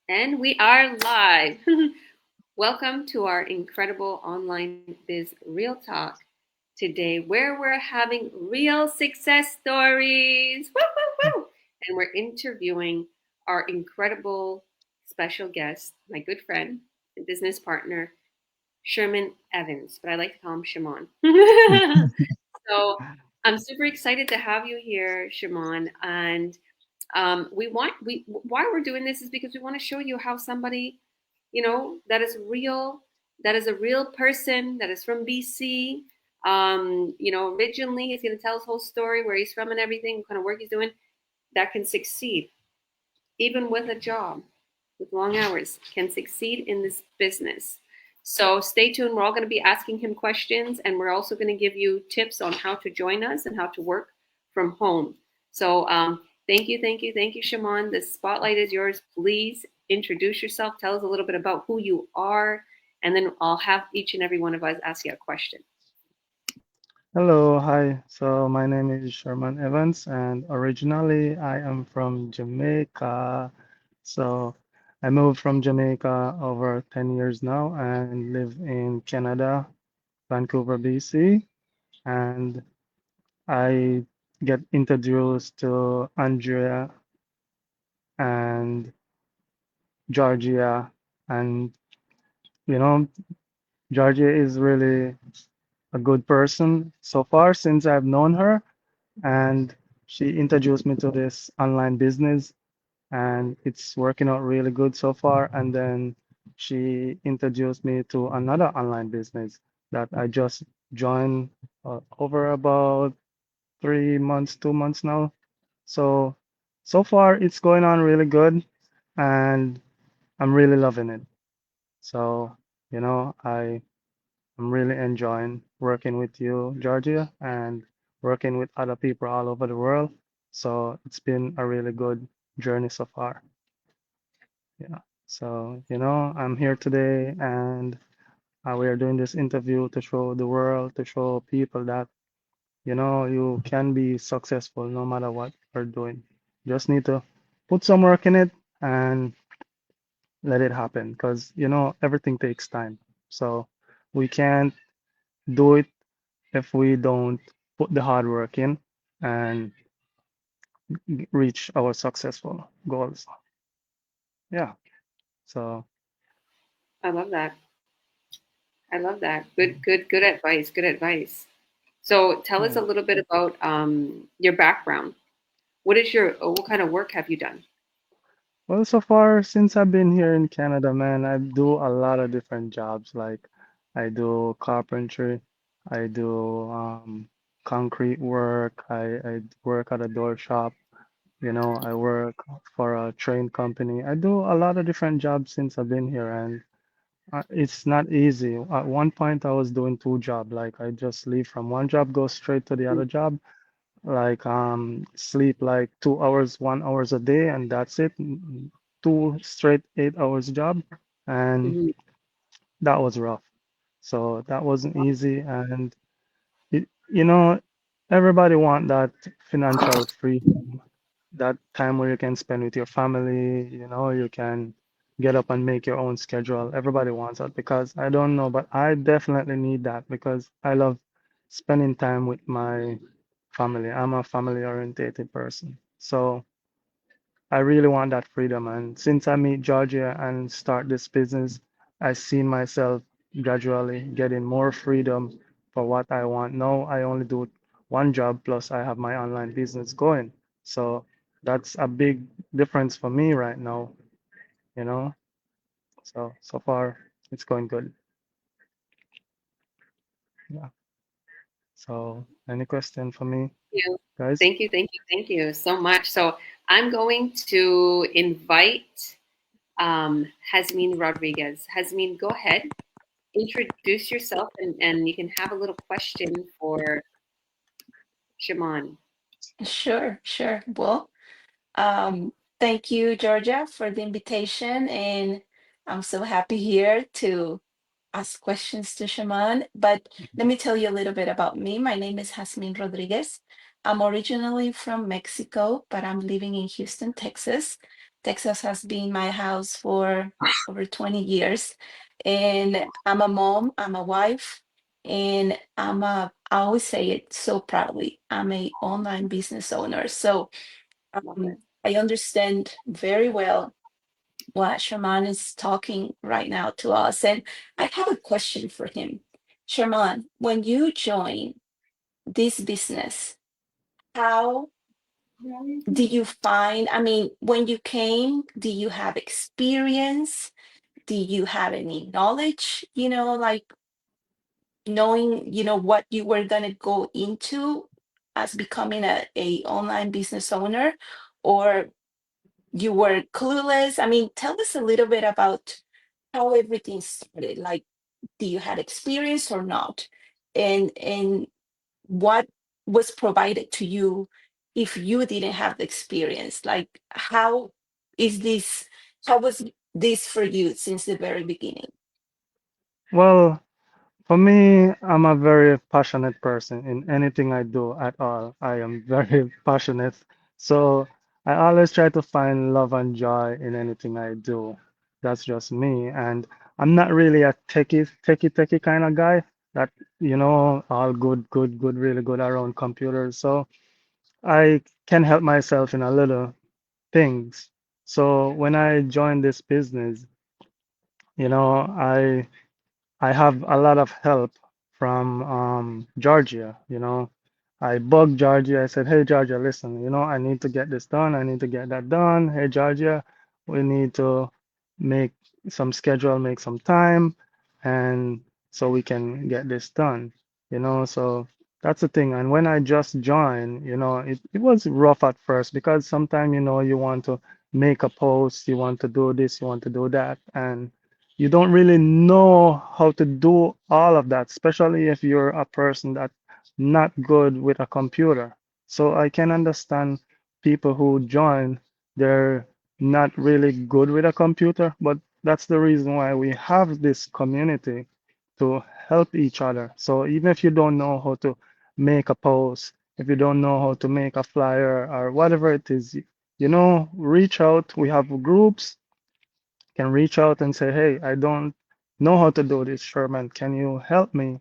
And we are live. Welcome to our incredible online biz real talk today, where we're having real success stories. Woo, woo, woo. And we're interviewing our incredible special guest, my good friend and business partner, Sherman Evans, but I like to call him Shimon. So I'm super excited to have you here, Shimon. And we why we're doing this is because we want to show you how somebody, that is real, that is a real person, that is from BC. Originally he's going to tell his whole story, where he's from and everything, what kind of work he's doing, that can succeed even with a job with long hours, can succeed in this business. So stay tuned. We're all going to be asking him questions, and we're also going to give you tips on how to join us and how to work from home. So thank you, thank you, thank you, Shimon. The spotlight is yours. Please introduce yourself. Tell us a little bit about who you are, and then I'll have each and every one of us ask you a question. Hello, hi. So my name is Sherman Evans, and originally I am from Jamaica. So I moved from Jamaica over 10 years now and live in Canada, Vancouver, BC. And I get introduced to Andrea and Georgia. And, you know, Georgia is really a good person so far since I've known her. And she introduced me to this online business, and it's working out really good so far. And then she introduced me to another online business that I just joined over about 3 months, 2 months now. So so far it's going on really good, and I'm really loving it. So, I'm really enjoying working with you, Georgia, and working with other people all over the world. So it's been a really good journey so far. Yeah. So, I'm here today and we are doing this interview to show the world, to show people that, you can be successful no matter what you're doing. Just need to put some work in it and let it happen because, everything takes time. So we can't do it if we don't put the hard work in and reach our successful goals. Yeah. So, I love that. I love that. Good advice. Good advice. So tell us yeah. a little bit about your background. What kind of work have you done? Well, so far since I've been here in Canada, man, I do a lot of different jobs. Like I do carpentry, I do concrete work, I work at a door shop, I work for a train company. I do a lot of different jobs since I've been here, and it's not easy. At one point, I was doing two jobs. Like I just leave from one job, go straight to the other job. Like sleep like 2 hours, 1 hours a day, and that's it. Two straight 8 hours job, and Mm-hmm. that was rough. So that wasn't easy, and it, you know, everybody want that financial freedom, that time where you can spend with your family, you can get up and make your own schedule. Everybody wants that because I don't know, but I definitely need that because I love spending time with my family. I'm a family orientated person. So I really want that freedom. And since I meet Georgia and start this business, I see myself gradually getting more freedom for what I want. Now I only do one job, plus I have my online business going. So that's a big difference for me right now, you know? So far it's going good. Yeah. So any question for me, You. guys? Thank you, thank you, thank you so much. So I'm going to invite Hasmin Rodriguez. Hasmin, go ahead, introduce yourself, and you can have a little question for Shimon. Sure, sure. Well, thank you, Georgia, for the invitation, and I'm so happy here to ask questions to Shaman. But let me tell you a little bit about me. My name is Jasmine Rodriguez. I'm originally from Mexico, but I'm living in Houston, Texas. Texas has been my house for over 20 years. And I'm a mom, I'm a wife, and I always say it so proudly, I'm a online business owner. So Love it. I understand very well what Sherman is talking right now to us. And I have a question for him. Sherman, when you join this business, how do you find, I mean, when you came, do you have experience? Do you have any knowledge, like knowing, what you were going to go into as becoming a online business owner, or you were clueless? I mean, tell us a little bit about how everything started. Like, do you had experience or not? And what was provided to you if you didn't have the experience? Like, is this, how was this for you since the very beginning? Well, for me, I'm a very passionate person in anything I do at all. I am very passionate. So I always try to find love and joy in anything I do. That's just me. And I'm not really a techie kind of guy that, all good, really good around computers. So I can help myself in a little things. So when I joined this business, you know, I I have a lot of help from Georgia. I bugged Georgia. I said, "Hey, Georgia, listen, I need to get this done. I need to get that done. Hey, Georgia, we need to make some schedule, make some time, and so we can get this done." So that's the thing. And when I just joined, it was rough at first because sometimes, you want to make a post, you want to do this, you want to do that, and you don't really know how to do all of that, especially if you're a person that's not good with a computer. So I can understand people who join, they're not really good with a computer, but that's the reason why we have this community to help each other. So even if you don't know how to make a post, if you don't know how to make a flyer or whatever it is, reach out. We have groups, can reach out and say, hey, I don't know how to do this, Sherman. Can you help me?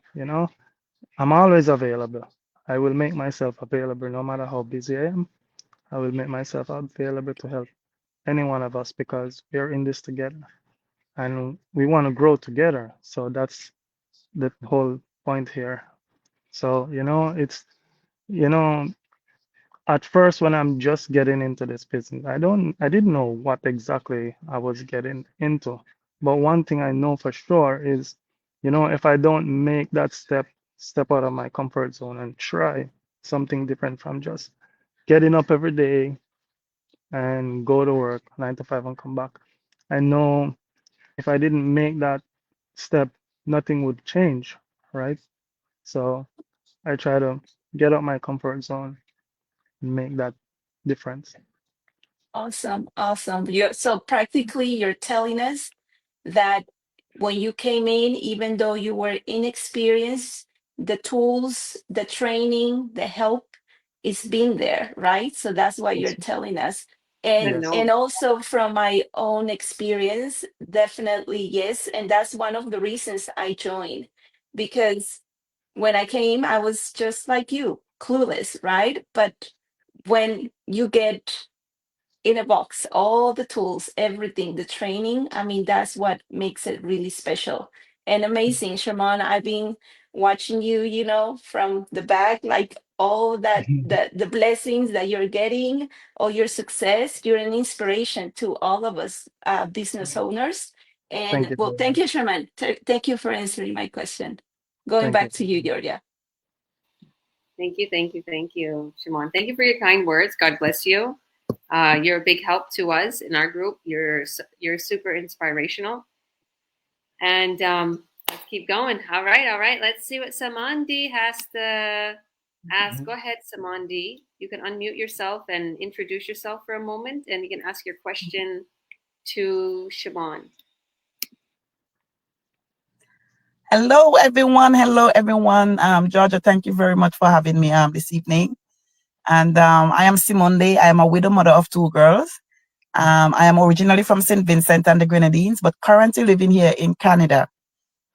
I'm always available. I will make myself available no matter how busy I am. I will make myself available to help any one of us because we're in this together and we want to grow together. So that's the whole point here. So, you know, at first, when I'm just getting into this business, I didn't know what exactly I was getting into. But one thing I know for sure is, if I don't make that step out of my comfort zone and try something different from just getting up every day and go to work 9 to 5 and come back, I know if I didn't make that step, nothing would change, right? So I try to get out my comfort zone and make that difference. Awesome, awesome. So practically, you're telling us that when you came in, even though you were inexperienced, the tools, the training, the help is being there, right? So that's what you're Yes. telling us. The Yes. And note. also from my own experience, definitely yes. And that's one of the reasons I joined, because when I came, I was just like you, clueless, right? But when you get in a box, all the tools, everything, the training. I mean, that's what makes it really special and amazing. Sherman, I've been watching you, from the back, like all that, the blessings that you're getting, all your success. You're an inspiration to all of us business owners. Thank And you well, very thank you, much. Sherman. Thank you for answering my question. Going Thank back you. to you, Georgia. Thank you, thank you, thank you, Shimon. Thank you for your kind words. God bless you. You're a big help to us in our group. You're super inspirational. And let's keep going. All right, all right. Let's see what Samandi has to ask. Go ahead, Samandi. You can unmute yourself and introduce yourself for a moment, and you can ask your question to Shimon. Hello, everyone. Hello, everyone. Georgia, thank you very much for having me this evening. And I am Simonde. I am a widow mother of two girls. I am originally from St. Vincent and the Grenadines, but currently living here in Canada.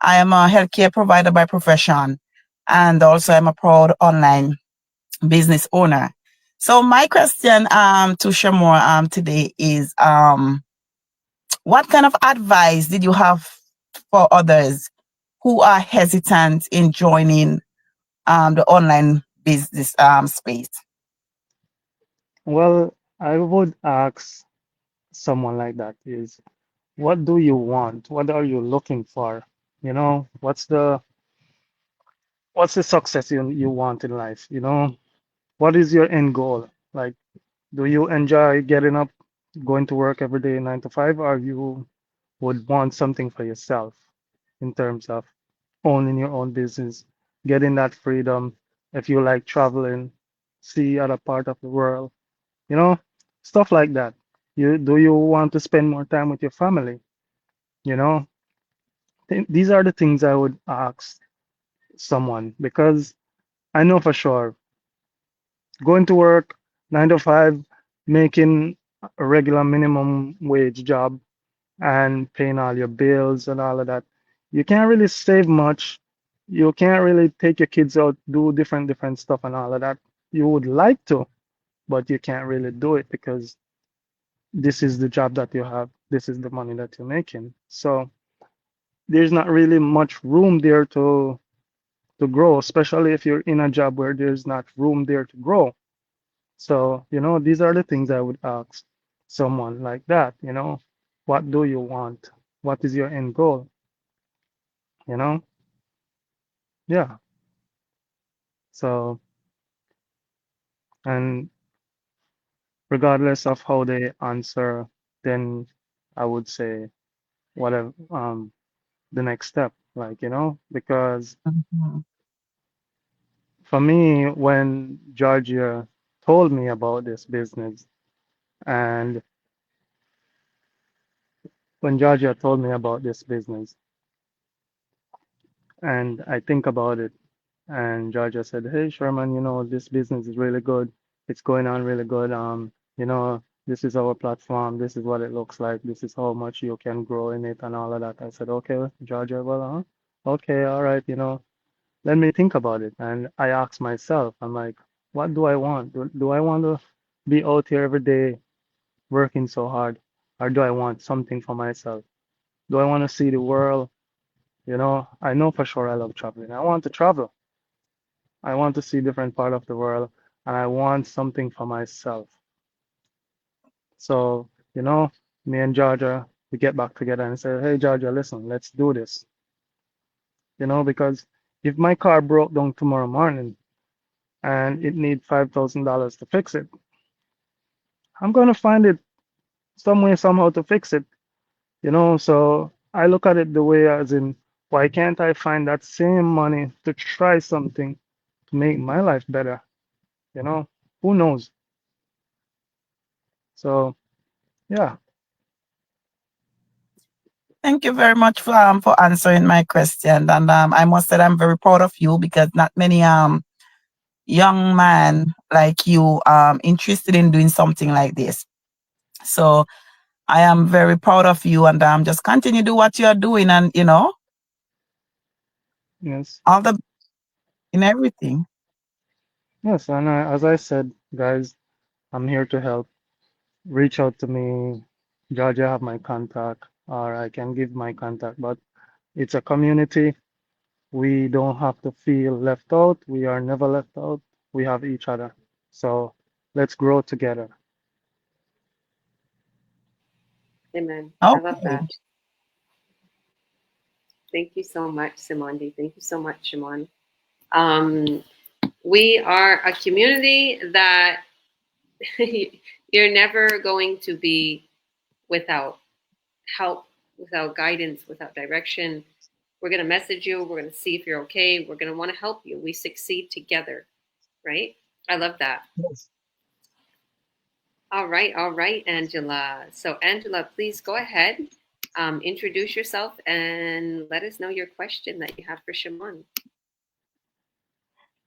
I am a healthcare provider by profession, and also I'm a proud online business owner. So my question to Shamor today is what kind of advice did you have for others who are hesitant in joining the online business space? Well, I would ask someone like that is, what do you want? What are you looking for? You know, what's the success you want in life? You know, what is your end goal? Like, do you enjoy getting up, going to work every day 9 to 5, or you would want something for yourself in terms of owning your own business, getting that freedom, if you like traveling, see other part of the world, you know, stuff like that. You want to spend more time with your family? You know, these are the things I would ask someone because I know for sure going to work 9 to 5, making a regular minimum wage job and paying all your bills and all of that, you can't really save much. You can't really take your kids out, do different stuff and all of that. You would like to, but you can't really do it because this is the job that you have. This is the money that you're making. So there's not really much room there to grow, especially if you're in a job where there's not room there to grow. So, you know, these are the things I would ask someone like that, you know, what do you want? What is your end goal? You know? Yeah. So, and regardless of how they answer, then I would say whatever, the next step, like, you know, because Mhm. for me, when Georgia told me about this business, and when Georgia told me about this business, and I think about it, and Georgia said, "Hey, Sherman, you know, this business is really good. It's going on really good. You know, this is our platform. This is what it looks like. This is how much you can grow in it and all of that." I said, "Okay, Georgia, well, okay, all right, you know, let me think about it." And I asked myself, I'm like, what do I want? Do I want to be out here every day working so hard, or do I want something for myself? Do I want to see the world? You know, I know for sure I love traveling. I want to travel. I want to see different part of the world, and I want something for myself. So, you know, me and Georgia, we get back together and say, "Hey, Georgia, listen, let's do this." You know, because if my car broke down tomorrow morning and it need $5,000 to fix it, I'm gonna find it some way, somehow to fix it. You know, so I look at it the way as in, why can't I find that same money to try something to make my life better? You know, who knows? So, yeah. Thank you very much for answering my question. And I must say I'm very proud of you because not many young man like you interested in doing something like this. So I am very proud of you, and just continue to do what you are doing, and you know Yes. all the in everything. Yes. And as I said, guys, I'm here to help. Reach out to me. Georgia have my contact, or I can give my contact. But it's a community. We don't have to feel left out. We are never left out. We have each other. So let's grow together. Amen. I love Okay. that. Thank you so much, Simondi. Thank you so much, Shimon. Um, we are a community that you're never going to be without help, without guidance, without direction. We're going to message you. We're going to see if you're okay. We're going to want to help you. We succeed together, right? I love that. Yes. All right, Angela. So, Angela, please go ahead, introduce yourself, and let us know your question that you have for Shimon.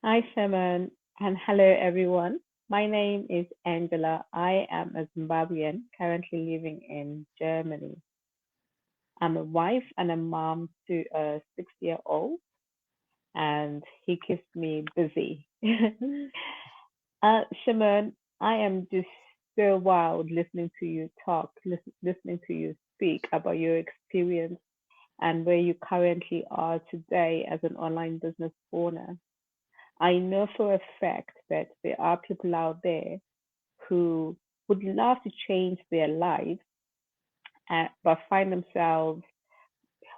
Hi, Sherman, and hello, everyone. My name is Angela. I am a Zimbabwean currently living in Germany. I'm a wife and a mom to a 6-year old, and he keeps me busy. Shimon, I am just so wild listening to you talk, listening to you speak about your experience and where you currently are today as an online business owner. I know for a fact that there are people out there who would love to change their lives, but find themselves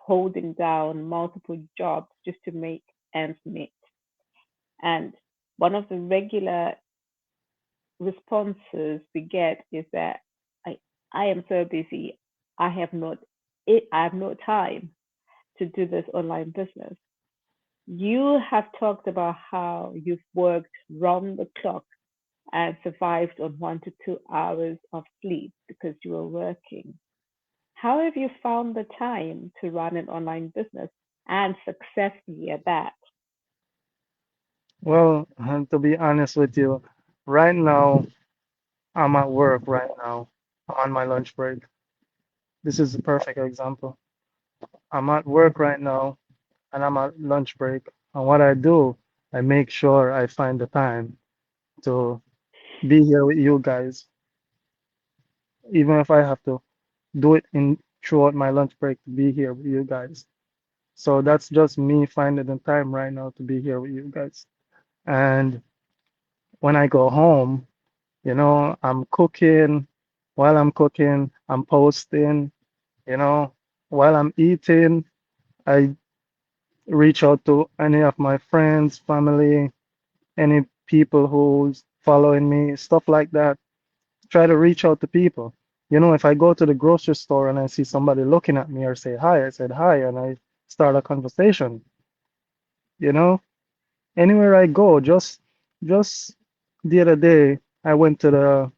holding down multiple jobs just to make ends meet. And one of the regular responses we get is that I, I am so busy. I have not I have no time to do this online business. You have talked about how you've worked round the clock and survived on 1 to 2 hours of sleep because you were working. How have you found the time to run an online business and successfully at that? Well, to be honest with you, right now I'm at work right now. I'm on my lunch break. This is a perfect example. I'm at work right now and I'm at lunch break. And what I do, I make sure I find the time to be here with you guys, even if I have to do it in throughout my lunch break to be here with you guys. So that's just me finding the time right now to be here with you guys. And when I go home, I'm cooking. While I'm cooking, I'm posting, you know, while I'm eating, I reach out to any of my friends, family, any people who's following me, stuff like that. Try to reach out to people. If I go to the grocery store and I see somebody looking at me or say hi, I said hi and I start a conversation, you know? Anywhere I go, just the other day I went to the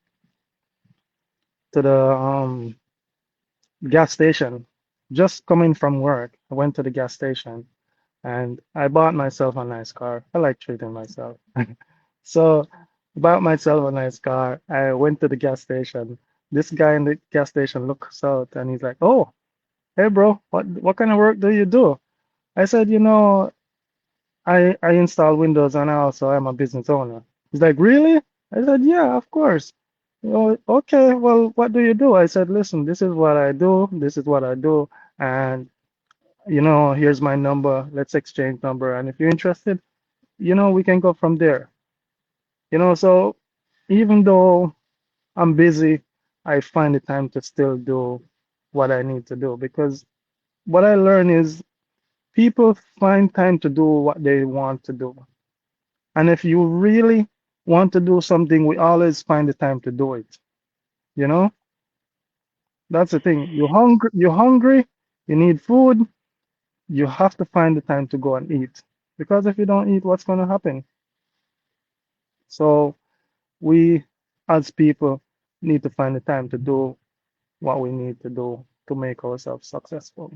gas station. Just coming from work, I went to the gas station and I bought myself a nice car. I like treating myself. So, bought myself a nice car. I went to the gas station. This guy in the gas station looks out and he's like, "Oh, hey bro, what kind of work do you do?" I said, I install Windows and I also am a business owner. He's like, "Really?" I said, "Yeah, of course." Okay, well, what do you do? I said, "Listen, this is what I do. This is what I do. And, here's my number. Let's exchange number. And if you're interested, we can go from there." So even though I'm busy, I find the time to still do what I need to do because what I learn is people find time to do what they want to do. And if you really want to do something, we always find the time to do it. You know, that's the thing. You're hungry, you need food, you have to find the time to go and eat. Because if you don't eat, what's going to happen? So we as people need to find the time to do what we need to do to make ourselves successful.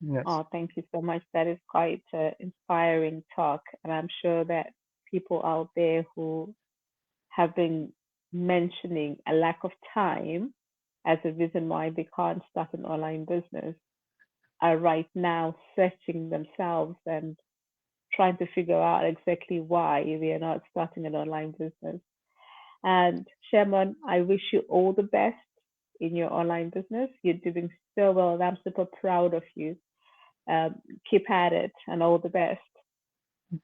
Yes. Oh, thank you so much. That is quite inspiring talk. And I'm sure that people out there who have been mentioning a lack of time as a reason why they can't start an online business are right now searching themselves and trying to figure out exactly why they are not starting an online business. And Sherman, I wish you all the best in your online business. You're doing so well, and I'm super proud of you. Keep at it, and all the best.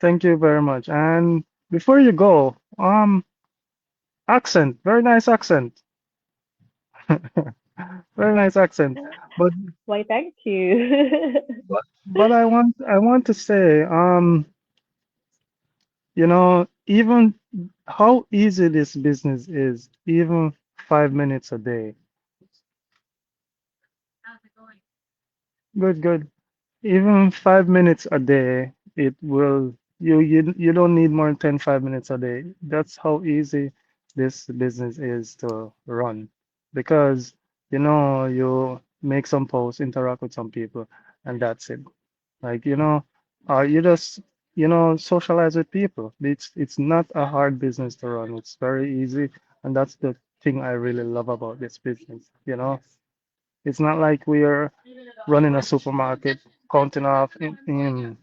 Thank you very much. And before you go, accent, very nice accent. Very nice accent. But Why, thank you. but I want to say, even how easy this business is, even 5 minutes a day. Good, good. Even 5 minutes a day, it will you don't need more than 5 minutes a day. That's how easy this business is to run. Because you make some posts, interact with some people, and that's it. Like, you just socialize with people. It's not a hard business to run. It's very easy, and that's the thing I really love about this business. It's not like we are running a supermarket, counting off in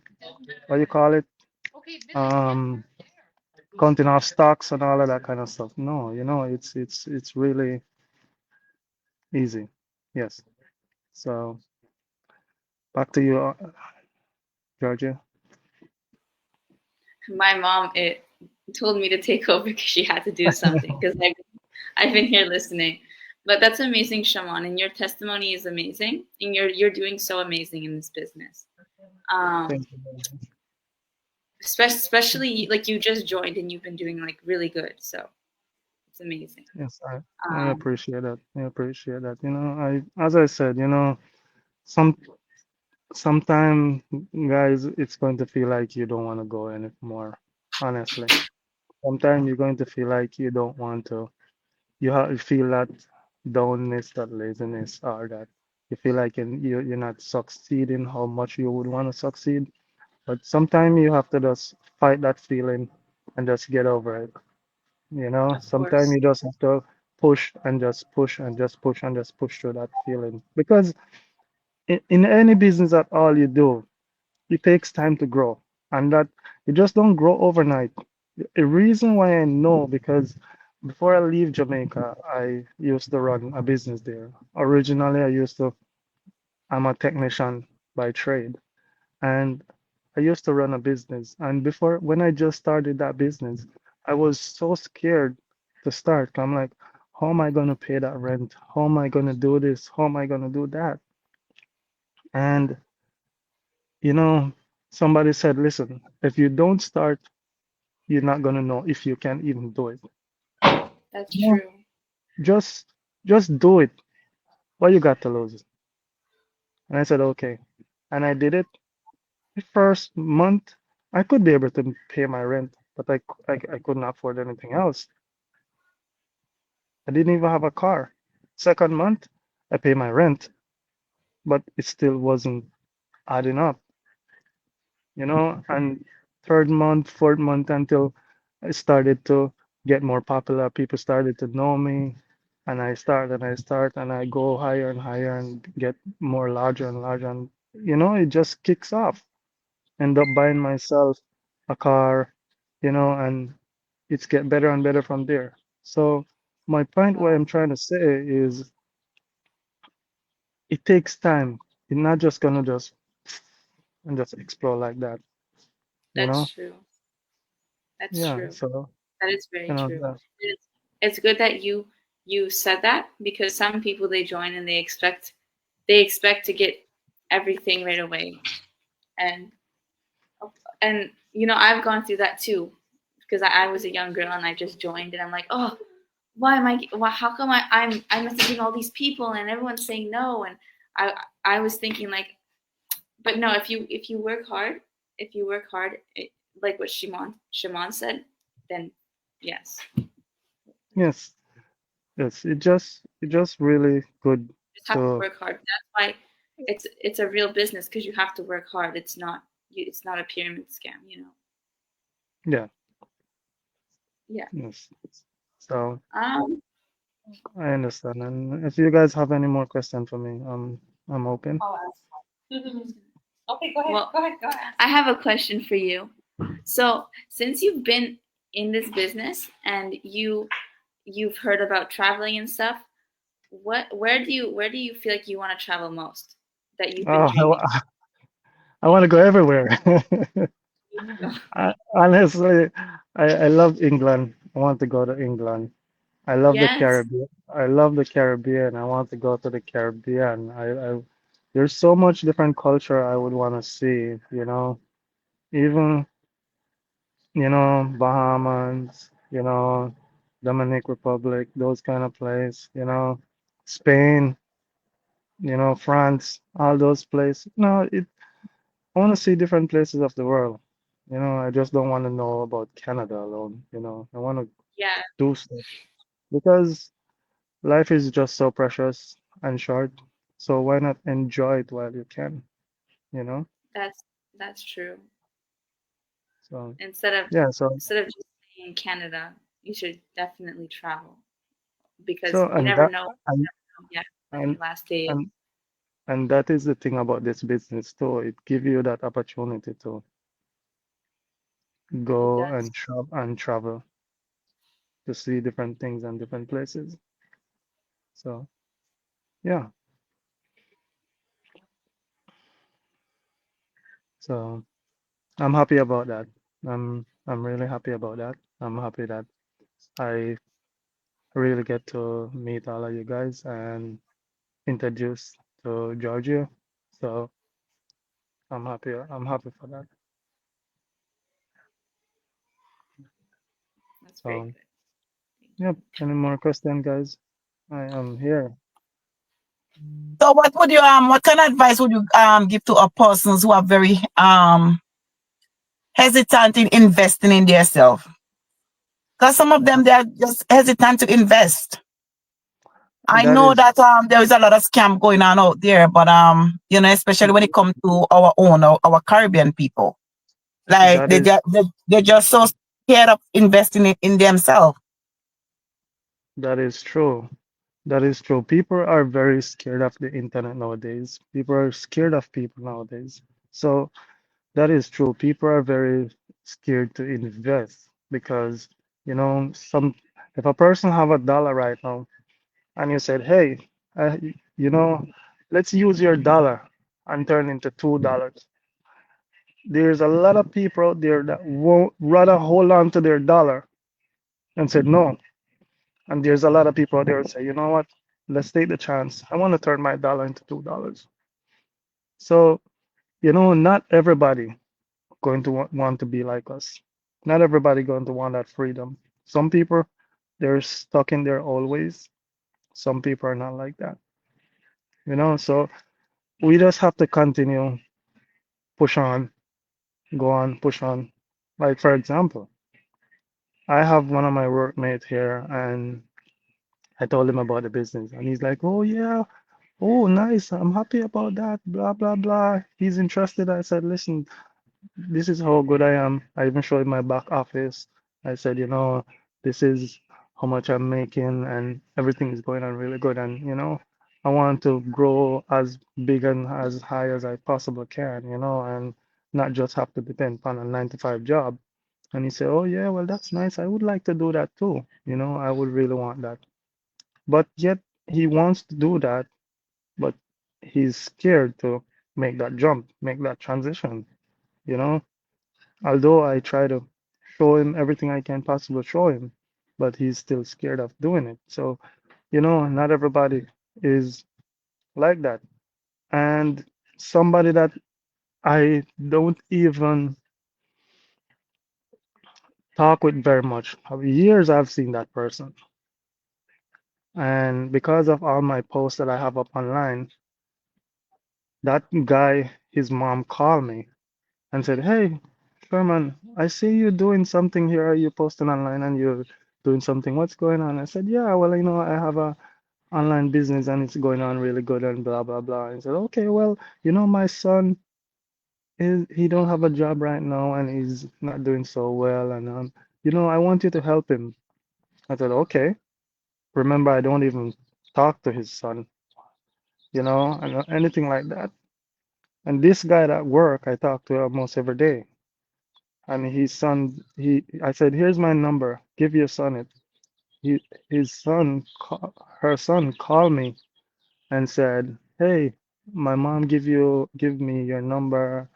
what do you call it? Um, Counting off stocks and all of that kind of stuff. No, it's really easy. Yes. So back to you, Georgia. My mom it told me to take over because she had to do something because I've been here listening. But that's amazing, Shaman, and your testimony is amazing, and you're doing so amazing in this business. Um, Thank you very much. especially like you just joined and you've been doing like really good, so it's amazing. Yes, I Um, appreciate that. I appreciate that. As I said, some sometime, guys, it's going to feel like you don't want to go anymore, honestly. Sometimes you're going to feel like you don't want to. You feel that downness, that laziness, or that you feel like you're not succeeding how much you would want to succeed. But sometimes you have to just fight that feeling and just get over it. of Sometimes course, you just have to push and just push and just push and just push through that feeling. Because in any business at all you do, it takes time to grow. And that you just don't grow overnight. A reason why I know, because before I leave Jamaica, I used to run a business there. Originally, I'm a technician by trade. And I used to run a business. And before, when I just started that business, I was so scared to start. I'm like, how am I going to pay that rent? How am I going to do this? How am I going to do that? And, you know, somebody said, listen, if you don't start, you're not going to know if you can even do it. that's No, true. just, just do it. What you got to lose? And I said, okay. And I did it. The first month, I could be able to pay my rent, but I couldn't afford anything else. I didn't even have a car. Second month, I pay my rent, but it still wasn't adding up, And third month, fourth month, until I started to get more popular, people started to know me, and and I go higher and higher and get more larger and larger, and it just kicks off. End up buying myself a car, and it's get better and better from there. So my point, what Wow, I'm trying to say is it takes time. You're not just gonna just explore like that, you that's know? true. That's Yeah, true. so That is very true. that, It's good that you said that because some people they join and they expect to get everything right away, and I've gone through that too because I was a young girl and I just joined and I'm like, oh, why how come I'm messaging all these people and everyone's saying no, and I was thinking like, but no, if you work hard, like what Shimon said, then yes, yes, yes. It just really good just have to to, work hard. That's why it's a real business because you have to work hard. It's not a pyramid scam. yeah, Yeah. yes. So Um. I understand. And if you guys have any more questions for me, I'm open. I'll ask. Okay, go ahead. Well, go ahead. Go ahead. I have a question for you. So, since you've been in this business and you've heard about traveling and stuff, where do you feel like you want to travel most that you've been Oh, dreaming I want to go everywhere. of? Honestly, I love England. I want to go to England. I love the Yes, Caribbean. I love the Caribbean. I want to go to the Caribbean. There's so much different culture I would want to see. Even, Bahamas, Dominic Republic, those kind of place, Spain, France, all those places. No, I want to see different places of the world. I just don't want to know about Canada alone. I want to yeah, do stuff because life is just so precious and short. So why not enjoy it while you can, you know? that's that's true. So Instead of yeah, so instead of just staying in Canada, you should definitely travel because so you and never that know, and yeah, when and your last day is. and and that is the thing about this business too. It give you that opportunity to It go does. and shop and travel to see different things and different places. So yeah, so I'm happy about that. I'm really happy about that. I'm happy that I really get to meet all of you guys and introduce to Georgia. So I'm happy. I'm happy for that. That's very So good. Thank yep. you. Any more question, guys? I am here. So what kind of advice would you give to a persons who are very hesitant in investing in themselves? Because some of them they are just hesitant to invest. I That know is that there is a lot of scam going on out there, but especially when it comes to our Caribbean people, like that is they're just so scared of investing in themselves. that is true. That is true. People are very scared of the internet nowadays. People are scared of people nowadays. So that is true. People are very scared to invest because, some if a person have $1 right now and you said, hey, you know, let's use your dollar and turn into $2. There's a lot of people out there that won't rather hold on to their dollar and said no. And there's a lot of people out there that say, you know what? Let's take the chance. I want to turn my dollar into $2. So, not everybody going to want to be like us. Not everybody going to want that freedom. Some people, they're stuck in their old ways. Some people are not like that. So we just have to continue, push on, go on, push on. Like for example, I have one of my workmates here, and I told him about the business, and he's like, "Oh yeah, oh nice, I'm happy about that." Blah blah blah. He's interested. I said, "Listen, this is how good I am." I even showed him my back office. I said, this is how much I'm making, and everything is going on really good. And I want to grow as big and as high as I possibly can, and not just have to depend on a 9 to 5 job. And he said, "Oh yeah, well that's nice. I would like to do that too. I would really want that." But yet he wants to do that, but he's scared to make that jump, make that transition, you know? Although I try to show him everything I can possibly show him, but he's still scared of doing it. So, not everybody is like that. And somebody that I don't even talk with very much. For years I've seen that person. And because of all my posts that I have up online, that guy, his mom called me and said, "Hey, Sherman, I see you doing something here. You're posting online and you're doing something. What's going on?" I said, "Yeah, well, I have a online business and it's going on really good and blah blah blah." And he said, "Okay, well, my son he don't have a job right now and he's not doing so well and I want you to help him." I said, "Okay." Remember, I don't even talk to his son, and anything like that. And this guy at work, I talk to almost every day. And I said, "Here's my number. Give your son it." He, his son, her son called me and said, "Hey, my mom give me your number.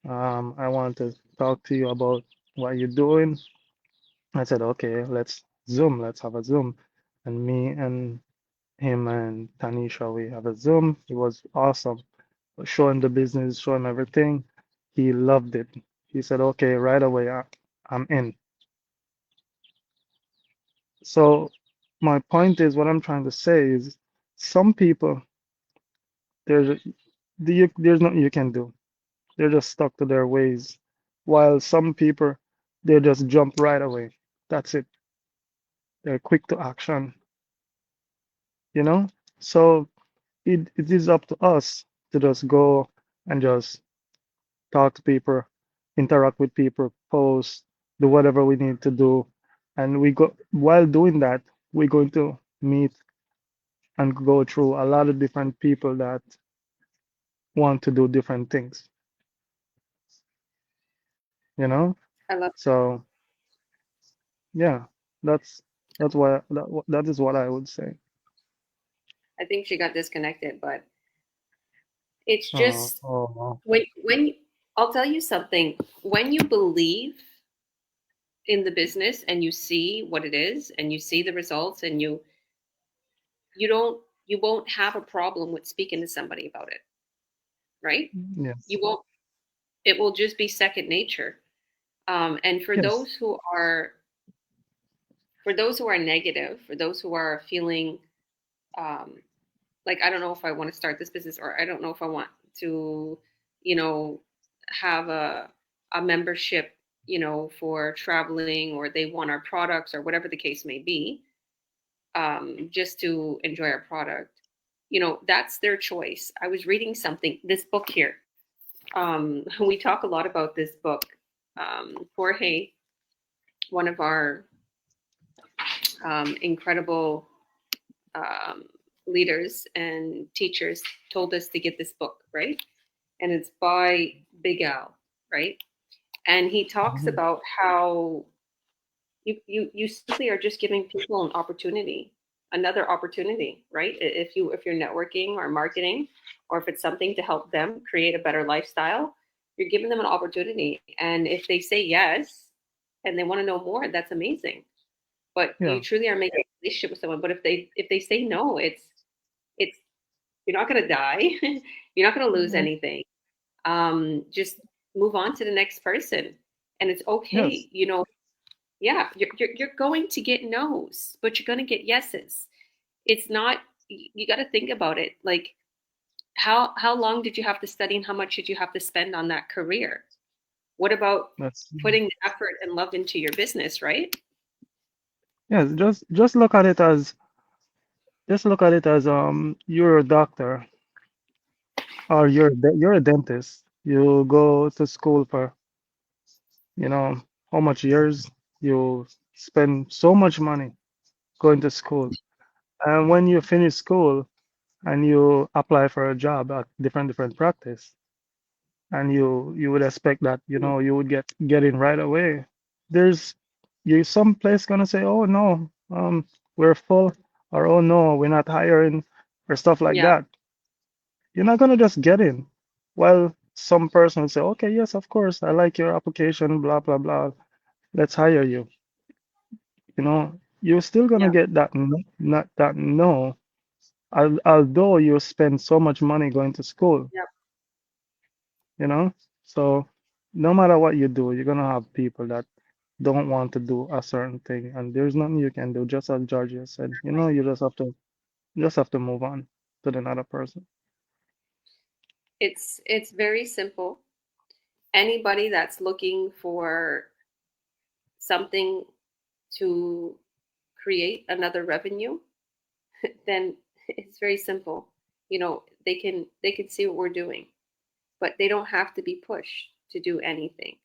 I want to talk to you about what you're doing." I said, "Okay, let's Zoom. Let's have a Zoom." And me and him and Tanisha, we have a Zoom. It was awesome. Show him the business, show him everything. He loved it. He said, "Okay, right away, I'm in." So my point is, what I'm trying to say is, some people, there's there's nothing you can do. They're just stuck to their ways, while some people, they just jump right away. That's it. They're quick to action, you know? So it is up to us to just go and just talk to people, interact with people, post, do whatever we need to do. And we go while doing that, we're going to meet and go through a lot of different people that want to do different things, you know? I love. So yeah, that's that is what I would say. I think she got disconnected, but it's Oh, just oh, when I'll tell you something. When you believe in the business and you see what it is and you see the results and you don't you won't have a problem with speaking to somebody about it, right? yes, You won't. It will just be second nature. And yes, for those who are negative, for those who are feeling um, like I don't know if I want to start this business or I don't know if I want to, you know, have a membership, for traveling or they want our products or whatever the case may be, just to enjoy our product. That's their choice. I was reading something, this book here. We talk a lot about this book. Jorge, one of our incredible um, leaders and teachers, told us to get this book, right? And it's by Big Al, right? And he talks mhm, about how you simply are just giving people an opportunity, another opportunity, right? If you're networking or marketing, or if it's something to help them create a better lifestyle, you're giving them an opportunity. And if they say yes and they want to know more, that's amazing. But you yeah, truly are making a relationship with someone. But if they say no, it's you're not going to die. You're not going to lose mm, anything. Just move on to the next person, and it's yes, okay. Yeah, you're going to get no's, but you're going to get yeses. It's not. You got to think about it. Like how long did you have to study, and how much did you have to spend on that career? What about that's putting the effort and love into your business, right? yes. Just look at it as you're a doctor or you're a dentist. You go to school for how much years you spend so much money going to school, and when you finish school and you apply for a job at different practice, and you would expect that you would get in right away. There's you some place gonna say, oh no, we're full, or oh no, we're not hiring, or stuff like Yeah, that. You're not gonna just get in. Well, some person will say, okay, yes, of course, I like your application, blah blah blah, let's hire you. You're still gonna yeah, get that no, not that no, although you spend so much money going to school. yeah. you know? So no matter what you do, you're gonna have people that don't want to do a certain thing, and there's nothing you can do. Just as Georgia said, you just have to move on to the another person. It's very simple. Anybody that's looking for something to create another revenue, then it's very simple. They can see what we're doing, but they don't have to be pushed to do anything.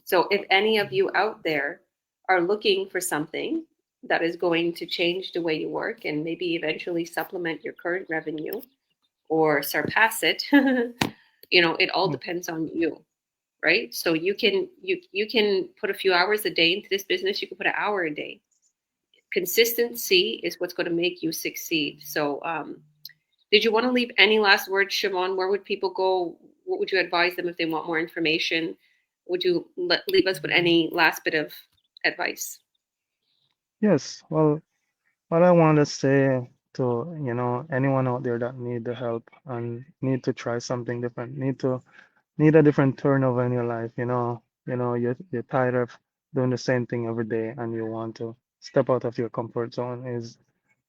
So if any of you out there are looking for something that is going to change the way you work and maybe eventually supplement your current revenue or surpass it, it all Mm, depends on you, right? So you can put a few hours a day into this business. You can put an hour a day. Consistency is what's going to make you succeed. So, did you want to leave any last words, Siobhan? Where would people go? What would you advise them if they want more information? Would you leave us with any last bit of advice? yes, well, what I want to say to, anyone out there that need the help and need to try something different, need a different turnover in your life, you're tired of doing the same thing every day and you want to step out of your comfort zone is,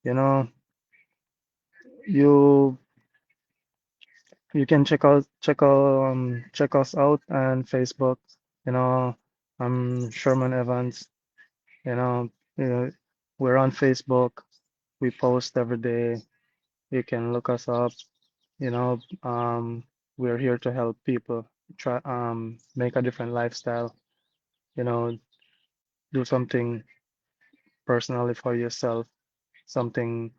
you know, you you can check us out on Facebook. I'm Sherman Evans. You know, uh, we're on Facebook. We post every day. You can look us up. You know, we're here to help people. try make a different lifestyle, you know, do something personally for yourself, something,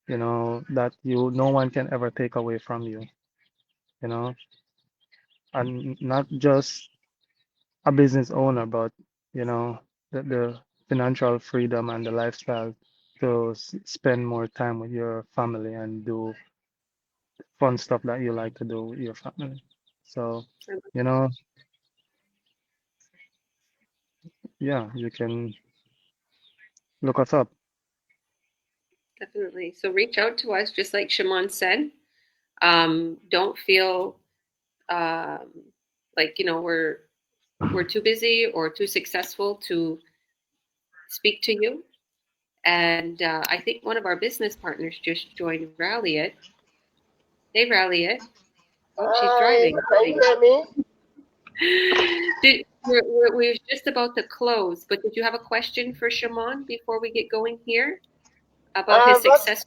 that no one can ever take away from you, you know, and not just a business owner, but the financial freedom and the lifestyle to spend more time with your family and do fun stuff that you like to do with your family. So, you know, yeah, you can look us up. Definitely. So reach out to us, just like Shimon said. Don't feel um, like we're too busy or too successful to speak to you. And I think one of our business partners just joined Rally It. Hey, Rally It. Oh, she's Hi, driving. can you hear me? We're just about to close, but did you have a question for Shimon before we get going here about his But success?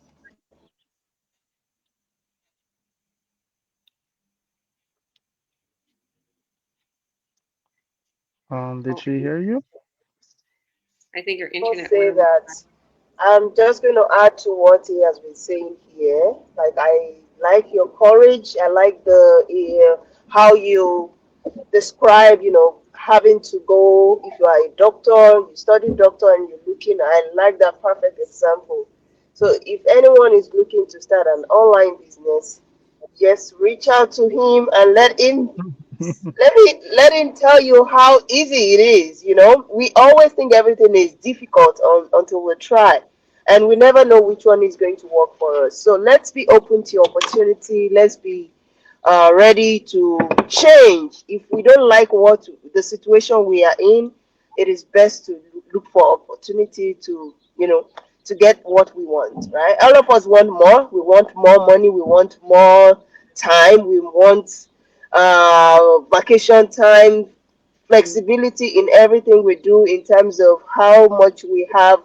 Did Oh, she hear you? I think your I'll internet went say away. that I'm just going to add to what he has been saying here. Like I like your courage. I like the how you describe, having to go. If you are a doctor, you study doctor, and you're looking. I like that perfect example. So if anyone is looking to start an online business, just reach out to him and let him tell you how easy it is. We always think everything is difficult until we try, and we never know which one is going to work for us. So let's be open to opportunity. Let's be ready to change. If we don't like what the situation we are in, it is best to look for opportunity to get what we want. Right? All of us want more. We want more money. We want more time. We want vacation time, flexibility in everything we do in terms of how much we have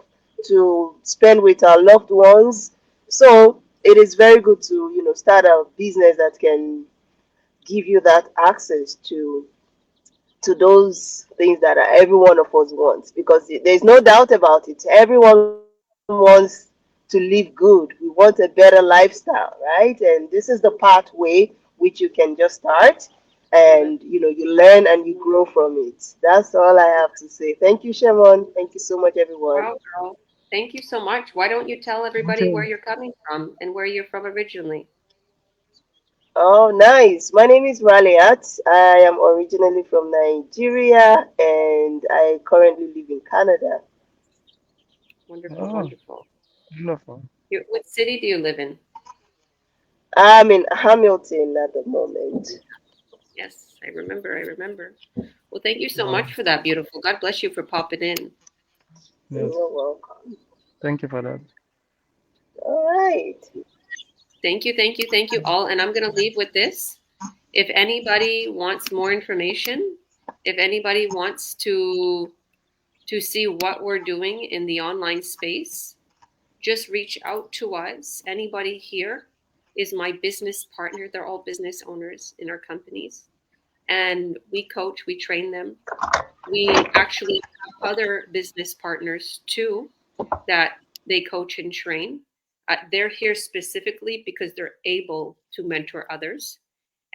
to spend with our loved ones. So it is very good to start a business that can give you that access to those things that every one of us wants, because there's no doubt about it. Everyone wants to live good. We want a better lifestyle, right? And this is the pathway which you can just start, and Love it. you learn and you grow from it. That's all I have to say. Thank you, Shimon. Thank you so much, everyone. Wow, girl. Thank you so much. Why don't you tell everybody where Okay. you're coming from and where you're from originally? Oh, nice. My name is Raliat. I am originally from Nigeria and I currently live in Canada. Wonderful, Oh, wonderful. wonderful. What city do you live in? I'm in Hamilton at the moment. Yes, I remember. I remember. Well, thank you so Oh, much for that, beautiful. God bless you for popping in. yes. You're welcome. Thank you for that. All right. Thank you all. And I'm going to leave with this. If anybody wants more information, if anybody wants to see what we're doing in the online space, just reach out to us. Anybody here is my business partner. They're all business owners in our companies. And we coach, we train them. We actually have other business partners too that they coach and train. They're here specifically because they're able to mentor others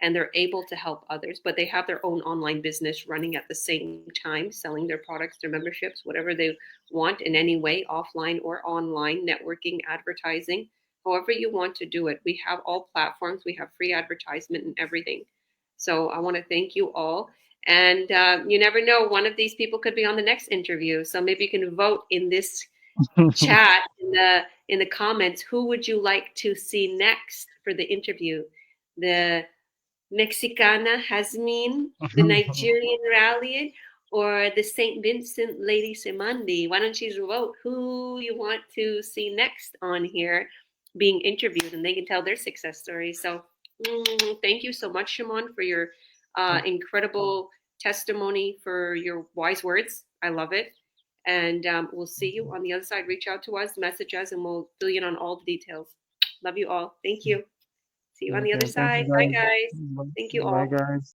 and they're able to help others, but they have their own online business running at the same time, selling their products, their memberships, whatever they want in any way, offline or online, networking, advertising, however you want to do it. We have all platforms, we have free advertisement and everything. So I want to thank you all. And you never know, one of these people could be on the next interview. So maybe you can vote in this chat in the comments. Who would you like to see next for the interview? The Mexicana Hasmin, the Nigerian Rallied, or the St. Vincent Lady Simandi? Why don't you vote who you want to see next on here being interviewed, and they can tell their success story. So thank you so much, Shimon, for your incredible testimony, for your wise words. I love it. And we'll see you on the other side. Reach out to us, message us, and we'll fill you in on all the details. Love you all. Thank you. See you on the other Okay, thank you side. Bye, guys. guys. Thank you Bye all. guys.